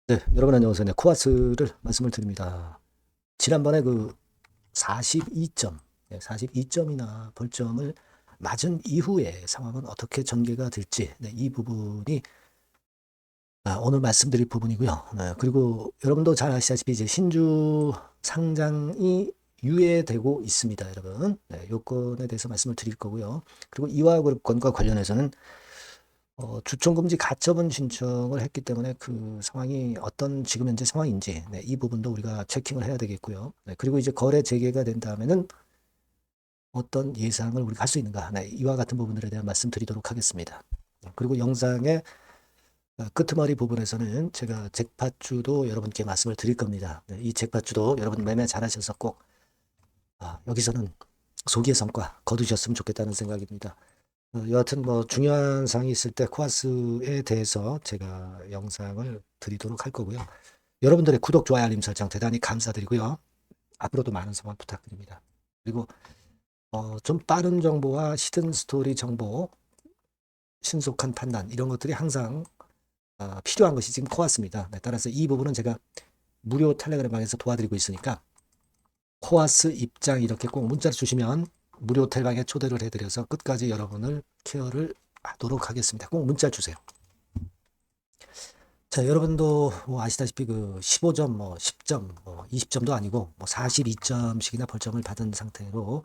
네, 여러분 안녕하세요. 네, 코아스를 말씀을 드립니다. 지난번에 그 42점, 42점이나 벌점을 맞은 이후에 상황은 어떻게 전개가 될지, 이 부분이 오늘 말씀드릴 부분이고요. 그리고 여러분도 잘 아시다시피 이제 신주 상장이 유예되고 있습니다, 여러분. 요건에 대해서 말씀을 드릴 거고요. 그리고 이화그룹건과 관련해서는 주총금지 가처분 신청을 했기 때문에 그 상황이 어떤 지금 현재 상황인지 이 부분도 우리가 체킹을 해야 되겠고요. 그리고 이제 거래 재개가 된 다음에는 어떤 예상을 우리가 할 수 있는가, 이와 같은 부분들에 대한 말씀드리도록 하겠습니다. 그리고 영상의 끄트머리 부분에서는 제가 잭팟주도 여러분께 말씀을 드릴 겁니다. 이 잭팟주도 여러분 매매 잘하셔서 꼭 여기서는 소기의 성과 거두셨으면 좋겠다는 생각입니다. 여하튼 뭐 중요한 사항이 있을 때 코아스에 대해서 제가 영상을 드리도록 할 거고요. 여러분들의 구독, 좋아요, 알림 설정 대단히 감사드리고요. 앞으로도 많은 성원 부탁드립니다. 그리고 좀 빠른 정보와 히든 스토리 정보, 신속한 판단 이런 것들이 항상 필요한 것이 지금 코아스입니다. 따라서 이 부분은 제가 무료 텔레그램방에서 도와드리고 있으니까 코아스 입장 이렇게 꼭 문자를 주시면 무료 텔방에 초대를 해드려서 끝까지 여러분을 케어를 하도록 하겠습니다. 꼭 문자 주세요. 자, 여러분도 뭐 아시다시피 그 15점, 뭐 10점, 뭐 20점도 아니고 뭐 42점씩이나 벌점을 받은 상태로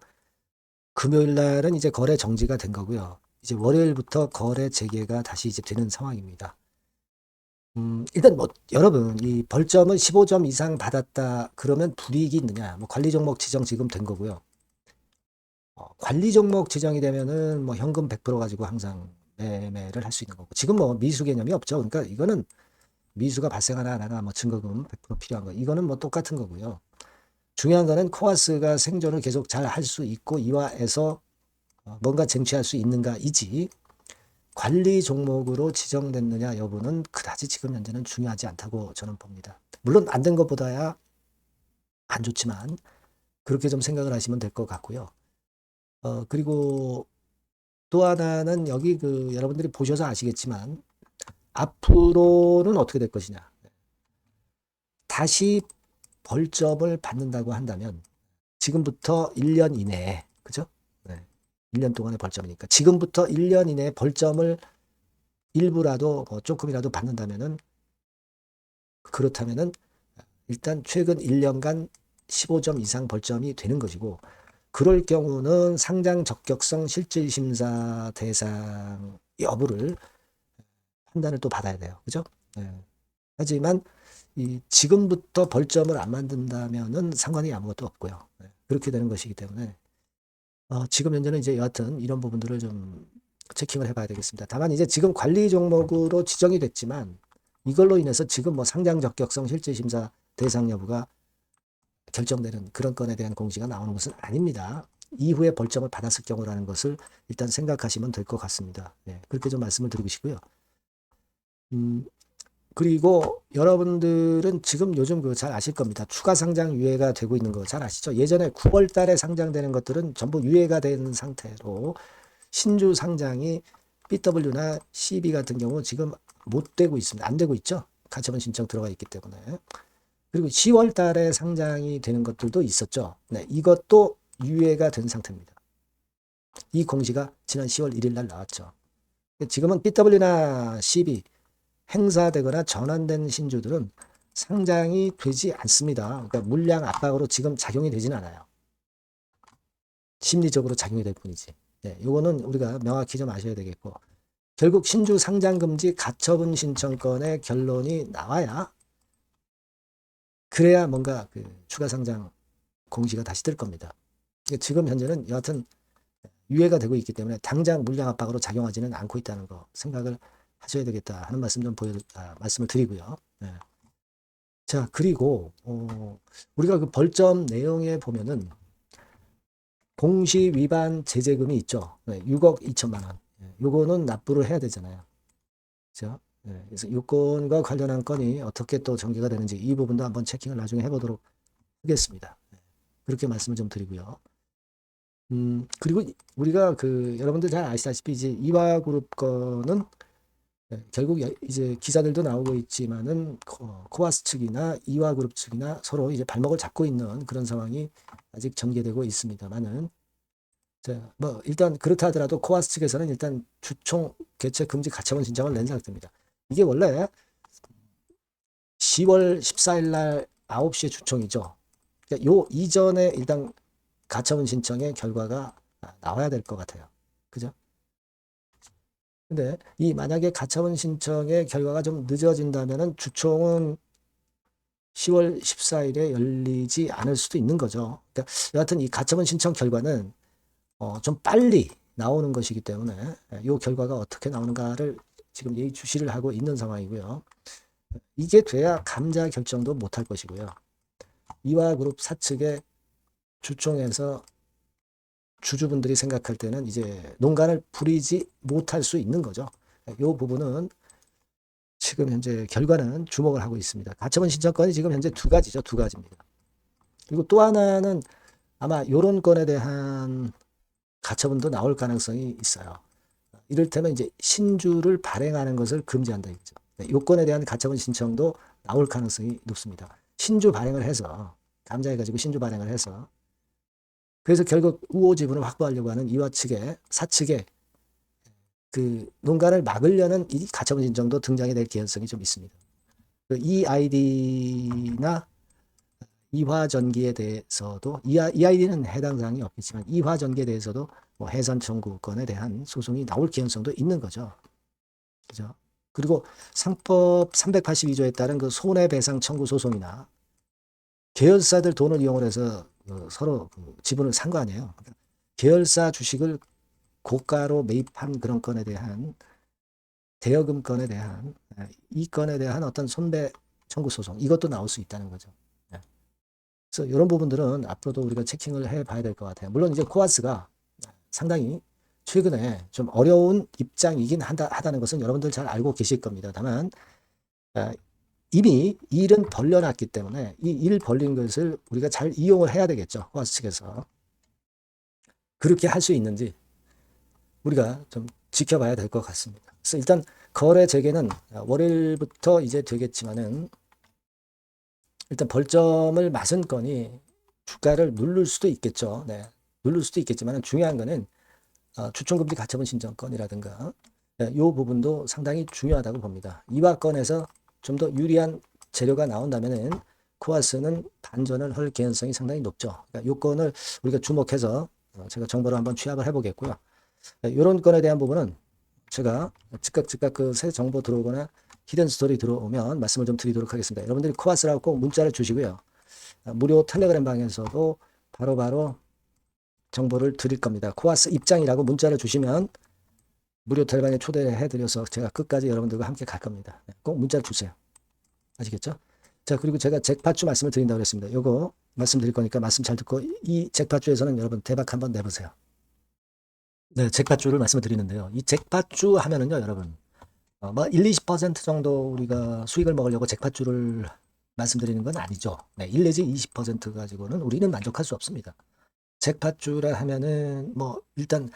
금요일 날은 이제 거래 정지가 된 거고요. 이제 월요일부터 거래 재개가 다시 이제 되는 상황입니다. 일단 뭐 여러분 이 벌점을 15점 이상 받았다 그러면 불이익이 있느냐? 뭐 관리 종목 지정 지금 된 거고요. 관리 종목 지정이 되면은 뭐 현금 100% 가지고 항상 매매를 할 수 있는 거고 지금 뭐 미수 개념이 없죠. 그러니까 이거는 미수가 발생하나 안 하나 뭐 증거금 100% 필요한 거 이거는 뭐 똑같은 거고요. 중요한 거는 코아스가 생존을 계속 잘 할 수 있고 이와에서 뭔가 쟁취할 수 있는가이지 관리 종목으로 지정됐느냐 여부는 그다지 지금 현재는 중요하지 않다고 저는 봅니다. 물론 안 된 것보다야 안 좋지만 그렇게 좀 생각을 하시면 될 것 같고요. 그리고 또 하나는 여기 그 여러분들이 보셔서 아시겠지만 앞으로는 어떻게 될 것이냐. 다시 벌점을 받는다고 한다면 지금부터 1년 이내에 그죠? 네. 1년 동안의 벌점이니까 지금부터 1년 이내에 벌점을 일부라도 뭐 조금이라도 받는다면은 그렇다면은 일단 최근 1년간 15점 이상 벌점이 되는 것이고 그럴 경우는 상장 적격성 실질심사 대상 여부를 판단을 또 받아야 돼요. 그죠? 네. 하지만 이 지금부터 벌점을 안 만든다면은 상관이 아무것도 없고요. 그렇게 되는 것이기 때문에 지금 현재는 이제 여하튼 이런 부분들을 좀 체킹을 해봐야 되겠습니다. 다만 이제 지금 관리 종목으로 지정이 됐지만 이걸로 인해서 지금 뭐 상장 적격성 실질심사 대상 여부가 결정되는 그런 건에 대한 공시가 나오는 것은 아닙니다. 이후에 벌점을 받았을 경우라는 것을 일단 생각하시면 될 것 같습니다. 그렇게 좀 말씀을 드리고 싶고요. 음, 그리고 여러분들은 지금 요즘 그 잘 아실 겁니다. 추가 상장 유예가 되고 있는 거 잘 아시죠? 예전에 9월 달에 상장되는 것들은 전부 유예가 된 상태로 신주 상장이 BW나 CB 같은 경우 지금 못 되고 있습니다. 안 되고 있죠? 가처분 신청 들어가 있기 때문에. 그리고 10월 달에 상장이 되는 것들도 있었죠. 이것도 유예가 된 상태입니다. 이 공시가 지난 10월 1일 날 나왔죠. 지금은 BW나 CB 행사되거나 전환된 신주들은 상장이 되지 않습니다. 그러니까 물량 압박으로 지금 작용이 되지는 않아요. 심리적으로 작용이 될 뿐이지. 이거는 우리가 명확히 좀 아셔야 되겠고 결국 신주 상장 금지 가처분 신청권의 결론이 나와야 그래야 뭔가 그 추가 상장 공시가 다시 뜰 겁니다. 지금 현재는 여하튼 유예가 되고 있기 때문에 당장 물량 압박으로 작용하지는 않고 있다는 거 생각을 하셔야 되겠다 하는 말씀 좀 말씀을 드리고요. 자, 그리고 우리가 그 벌점 내용에 보면은 공시 위반 제재금이 있죠. 6억 2천만 원. 요거는 납부를 해야 되잖아요. 그렇죠? 그래서 요건과 관련한 건이 어떻게 또 전개가 되는지 이 부분도 한번 체킹을 나중에 해보도록 하겠습니다. 그렇게 말씀을 좀 드리고요. 그리고 우리가 그 여러분들 잘 아시다시피 이제 이화그룹 거는 결국 이제 기사들도 나오고 있지만은 코아스 측이나 이화그룹 측이나 서로 이제 발목을 잡고 있는 그런 상황이 아직 전개되고 있습니다만은 자, 뭐 일단 그렇다 하더라도 코아스 측에서는 일단 주총 개최 금지 가처분 신청을 낸 상태입니다. 이게 원래 10월 14일 날 9시에 주총이죠. 그러니까 요 이전에 일단 가처분 신청의 결과가 나와야 될 것 같아요. 그죠? 근데 이 만약에 가처분 신청의 결과가 좀 늦어진다면은 주총은 10월 14일에 열리지 않을 수도 있는 거죠. 그러니까 여하튼 이 가처분 신청 결과는 좀 빨리 나오는 것이기 때문에 이 결과가 어떻게 나오는가를 지금 예의주시를 하고 있는 상황이고요. 이게 돼야 감자 결정도 못할 것이고요. 이화그룹 사측의 주총에서 주주분들이 생각할 때는 이제 농간을 부리지 못할 수 있는 거죠. 이 부분은 지금 현재 결과는 주목을 하고 있습니다. 가처분 신청건이 지금 현재 두 가지죠. 두 가지입니다. 그리고 또 하나는 아마 이런 건에 대한 가처분도 나올 가능성이 있어요. 이를테면 이제 신주를 발행하는 것을 금지한다 이거죠. 요건에 대한 가처분 신청도 나올 가능성이 높습니다. 신주 발행을 해서 감자해가지고 신주 발행을 해서 그래서 결국 우호 지분을 확보하려고 하는 이화 측의 사측의 그 농간을 막으려는 이 가처분 신청도 등장이 될 개연성이 좀 있습니다. 이 아이디나 이화전기에 대해서도 이 아이디는 해당 사항이 없겠지만 이화전기에 대해서도 뭐 해산 청구권에 대한 소송이 나올 개연성도 있는 거죠. 그죠? 그리고 상법 382조에 따른 그 손해배상 청구 소송이나 계열사들 돈을 이용을 해서 서로 지분을 산 거 아니에요. 그러니까 계열사 주식을 고가로 매입한 그런 건에 대한 대여금 건에 대한 이 건에 대한 어떤 손배 청구 소송 이것도 나올 수 있다는 거죠. 그래서 이런 부분들은 앞으로도 우리가 체킹을 해봐야 될 것 같아요. 물론 이제 코아스가 상당히 최근에 좀 어려운 입장이긴 하다는 것은 여러분들 잘 알고 계실 겁니다. 다만 이미 일은 벌려놨기 때문에 이 일 벌린 것을 우리가 잘 이용을 해야 되겠죠. 코아스 측에서. 그렇게 할 수 있는지 우리가 좀 지켜봐야 될 것 같습니다. 그래서 일단 거래 재개는 월요일부터 이제 되겠지만은 일단 벌점을 맞은 건이 주가를 누를 수도 있겠죠. 네. 누를 수도 있겠지만 중요한 거는 주총금지 가처분 신청건이라든가 이 부분도 상당히 중요하다고 봅니다. 이와 건에서 좀 더 유리한 재료가 나온다면은 코아스는 반전을 할 개연성이 상당히 높죠. 그러니까 이 건을 우리가 주목해서 제가 정보를 한번 취합을 해보겠고요. 이런 건에 대한 부분은 제가 즉각 그 새 정보 들어오거나 히든 스토리 들어오면 말씀을 좀 드리도록 하겠습니다. 여러분들이 코아스라고 꼭 문자를 주시고요. 무료 텔레그램 방에서도 바로바로 정보를 드릴 겁니다. 코아스 입장이라고 문자를 주시면 무료 텔레그램에 초대해드려서 제가 끝까지 여러분들과 함께 갈 겁니다. 꼭 문자를 주세요. 아시겠죠? 자, 그리고 제가 잭팟주 말씀을 드린다고 그랬습니다. 요거 말씀드릴 거니까 말씀 잘 듣고 이 잭팟주에서는 여러분 대박 한번 내보세요. 네, 잭팟주를 말씀을 드리는데요. 이 잭팟주 하면은요, 여러분. 뭐 1, 20% 정도 우리가 수익을 먹으려고 잭팟주를 말씀드리는 건 아니죠. 네, 1 내지 20% 가지고는 우리는 만족할 수 없습니다. 잭팟주라 하면은 뭐 일단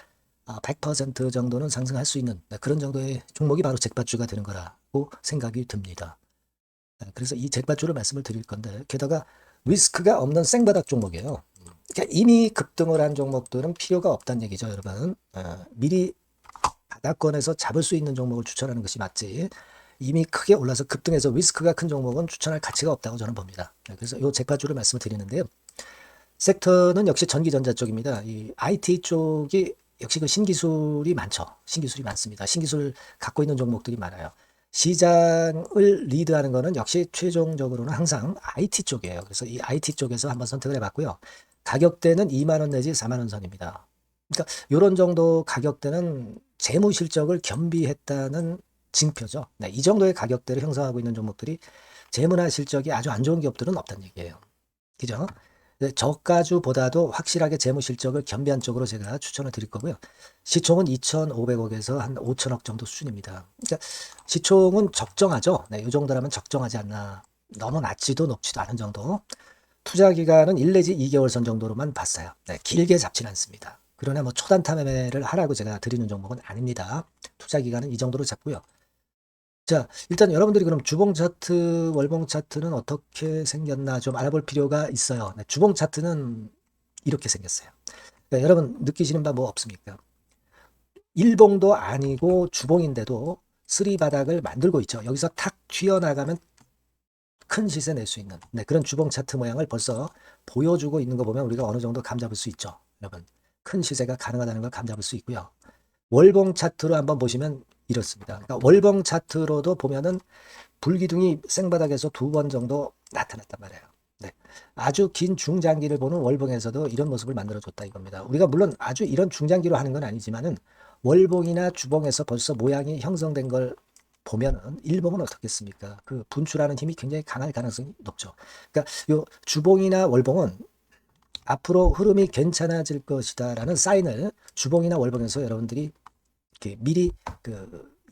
100% 정도는 상승할 수 있는 그런 정도의 종목이 바로 잭팟주가 되는 거라고 생각이 듭니다. 그래서 이 잭팟주를 말씀을 드릴 건데 게다가 리스크가 없는 생바닥 종목이에요. 그러니까 이미 급등을 한 종목들은 필요가 없다는 얘기죠, 여러분. 미리 바닥권에서 잡을 수 있는 종목을 추천하는 것이 맞지. 이미 크게 올라서 급등해서 리스크가 큰 종목은 추천할 가치가 없다고 저는 봅니다. 그래서 이 잭팟주를 말씀을 드리는데요. 섹터는 역시 전기전자 쪽입니다. 이 IT 쪽이 역시 그 신기술이 많죠. 신기술이 많습니다. 신기술 갖고 있는 종목들이 많아요. 시장을 리드하는 것은 역시 최종적으로는 항상 IT 쪽이에요. 그래서 이 IT 쪽에서 한번 선택을 해봤고요. 가격대는 2만 원 내지 4만 원 선입니다. 그러니까 이런 정도 가격대는 재무 실적을 겸비했다는 징표죠. 네, 이 정도의 가격대를 형성하고 있는 종목들이 재무나 실적이 아주 안 좋은 기업들은 없다는 얘기예요. 그죠? 저가주보다도 확실하게 재무 실적을 겸비한 쪽으로 제가 추천을 드릴 거고요. 시총은 2,500억에서 한 5천억 정도 수준입니다. 그러니까 시총은 적정하죠. 네, 이 정도라면 적정하지 않나. 너무 낮지도 높지도 않은 정도. 투자 기간은 1 내지 2개월 선 정도로만 봤어요. 네, 길게 잡지는 않습니다. 그러나 뭐 초단타 매매를 하라고 제가 드리는 종목은 아닙니다. 투자 기간은 이 정도로 잡고요. 자, 일단 여러분들이 그럼 주봉 차트, 월봉 차트는 어떻게 생겼나 좀 알아볼 필요가 있어요. 네, 주봉 차트는 이렇게 생겼어요. 그러니까 여러분 느끼시는 바 뭐 없습니까? 일봉도 아니고 주봉인데도 쓰리 바닥을 만들고 있죠. 여기서 탁 튀어나가면 큰 시세 낼 수 있는 그런 주봉 차트 모양을 벌써 보여주고 있는 거 보면 우리가 어느 정도 감잡을 수 있죠. 여러분 큰 시세가 가능하다는 걸 감잡을 수 있고요. 월봉 차트로 한번 보시면 이렇습니다. 그러니까 월봉 차트로도 보면은 불기둥이 생바닥에서 두 번 정도 나타났단 말이에요. 네. 아주 긴 중장기를 보는 월봉에서도 이런 모습을 만들어줬다 이겁니다. 우리가 물론 아주 이런 중장기로 하는 건 아니지만은 월봉이나 주봉에서 벌써 모양이 형성된 걸 보면은 일봉은 어떻겠습니까? 그 분출하는 힘이 굉장히 강할 가능성이 높죠. 그러니까 요 주봉이나 월봉은 앞으로 흐름이 괜찮아질 것이다라는 사인을 주봉이나 월봉에서 여러분들이 이렇게 미리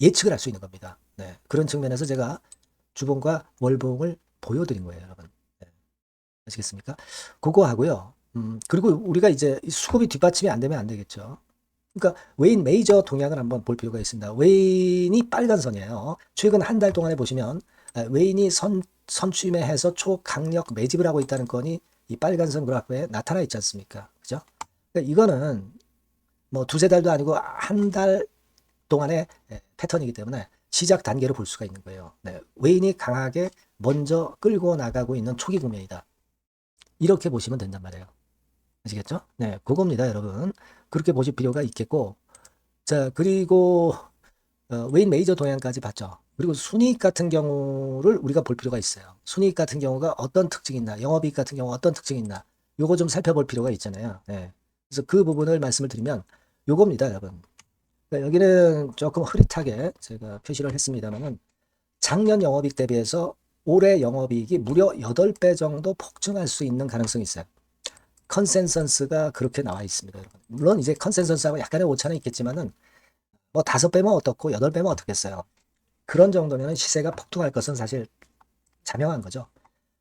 예측을 할 수 있는 겁니다. 네. 그런 측면에서 제가 주봉과 월봉을 보여드린 거예요, 여러분. 네. 아시겠습니까? 그거 하고요. 그리고 우리가 이제 수급이 뒷받침이 안 되면 안 되겠죠. 그러니까 웨인 메이저 동향을 한번 볼 필요가 있습니다. 웨인이 빨간 선이에요. 최근 한 달 동안에 보시면 웨인이 선취매해서 초강력 매집을 하고 있다는 건이 이 빨간 선 그래프에 나타나 있지 않습니까? 그죠? 그러니까 이거는 뭐 두세 달도 아니고 한 달 동안의 패턴이기 때문에 시작 단계로 볼 수가 있는 거예요. 네, 웨인이 강하게 먼저 끌고 나가고 있는 초기 국면이다. 이렇게 보시면 된단 말이에요. 아시겠죠? 네, 그겁니다, 여러분. 그렇게 보실 필요가 있겠고, 자, 그리고 웨인 메이저 동향까지 봤죠. 그리고 순이익 같은 경우를 우리가 볼 필요가 있어요. 순이익 같은 경우가 어떤 특징이 있나, 영업이익 같은 경우 어떤 특징이 있나, 요거 좀 살펴볼 필요가 있잖아요. 네. 그래서 그 부분을 말씀을 드리면 요겁니다, 여러분. 그러니까 여기는 조금 흐릿하게 제가 표시를 했습니다만은 작년 영업이익 대비해서 올해 영업이익이 무려 8배 정도 폭증할 수 있는 가능성이 있어요. 컨센서스가 그렇게 나와 있습니다, 여러분. 물론 이제 컨센서스하고 약간의 오차는 있겠지만은 뭐 5배면 어떻고 8배면 어떻겠어요. 그런 정도면 시세가 폭등할 것은 사실 자명한 거죠.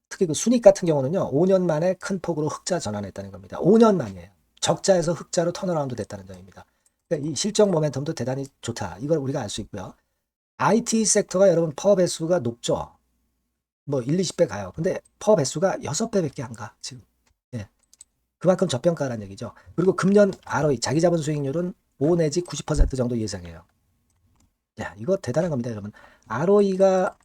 특히 그 순익 같은 경우는요, 5년 만에 큰 폭으로 흑자 전환했다는 겁니다. 5년 만이에요. 적자에서 흑자로 턴어라운드 됐다는 점입니다. 그러니까 이 실적 모멘텀도 대단히 좋다. 이걸 우리가 알 수 있고요. IT 섹터가 여러분 퍼 배수가 높죠. 뭐 1, 20배 가요. 근데 퍼 배수가 6배밖에 안 가, 지금. 예. 그만큼 저평가라는 얘기죠. 그리고 금년 ROE, 자기 자본 수익률은 5 내지 90% 정도 예상해요. 야, 이거 대단한 겁니다, 여러분. ROE가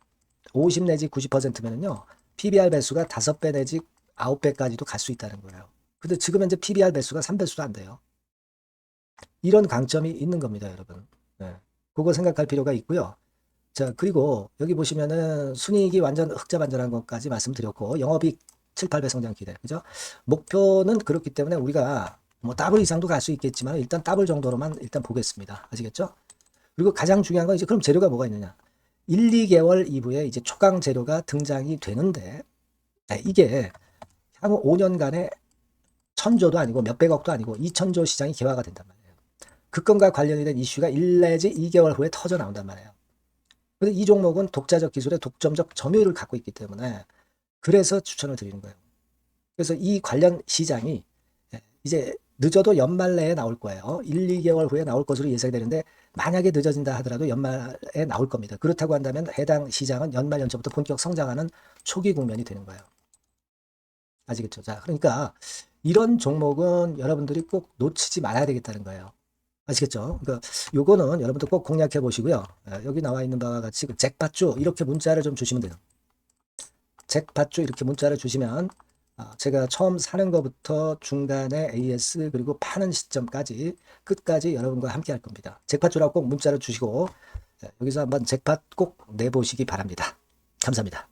50 내지 90%면은요, PBR 배수가 5배 내지 9배까지도 갈 수 있다는 거예요. 근데 지금 현재 PBR 배수가 3배수도 안 돼요. 이런 강점이 있는 겁니다, 여러분. 네. 그거 생각할 필요가 있고요. 자, 그리고 여기 보시면은 순이익이 완전 흑자 반전한 것까지 말씀드렸고, 영업이익 7, 8배 성장 기대. 그죠? 목표는 그렇기 때문에 우리가 뭐 더블 이상도 갈 수 있겠지만 일단 더블 정도로만 일단 보겠습니다. 아시겠죠? 그리고 가장 중요한 건 이제 그럼 재료가 뭐가 있느냐? 1, 2개월 이후에 이제 초강 재료가 등장이 되는데 이게 향후 5년간에 1000조도 아니고 몇백억도 아니고 2000조 시장이 개화가 된단 말이에요. 그 건과 관련이 된 이슈가 1 내지 2개월 후에 터져 나온단 말이에요. 근데 이 종목은 독자적 기술의 독점적 점유율을 갖고 있기 때문에 그래서 추천을 드리는 거예요. 그래서 이 관련 시장이 이제 늦어도 연말 내에 나올 거예요. 1, 2개월 후에 나올 것으로 예상되는데 만약에 늦어진다 하더라도 연말에 나올 겁니다. 그렇다고 한다면 해당 시장은 연말 연초부터 본격 성장하는 초기 국면이 되는 거예요. 아시겠죠? 자, 그러니까 이런 종목은 여러분들이 꼭 놓치지 말아야 되겠다는 거예요. 아시겠죠? 그러니까 요거는 여러분들 꼭 공략해 보시고요. 여기 나와 있는 바와 같이 그 잭팟주 이렇게 문자를 좀 주시면 돼요. 잭팟주 이렇게 문자를 주시면 제가 처음 사는 것부터 중간에 AS 그리고 파는 시점까지 끝까지 여러분과 함께 할 겁니다. 잭팟주라고 꼭 문자를 주시고 여기서 한번 잭팟 꼭 내보시기 바랍니다. 감사합니다.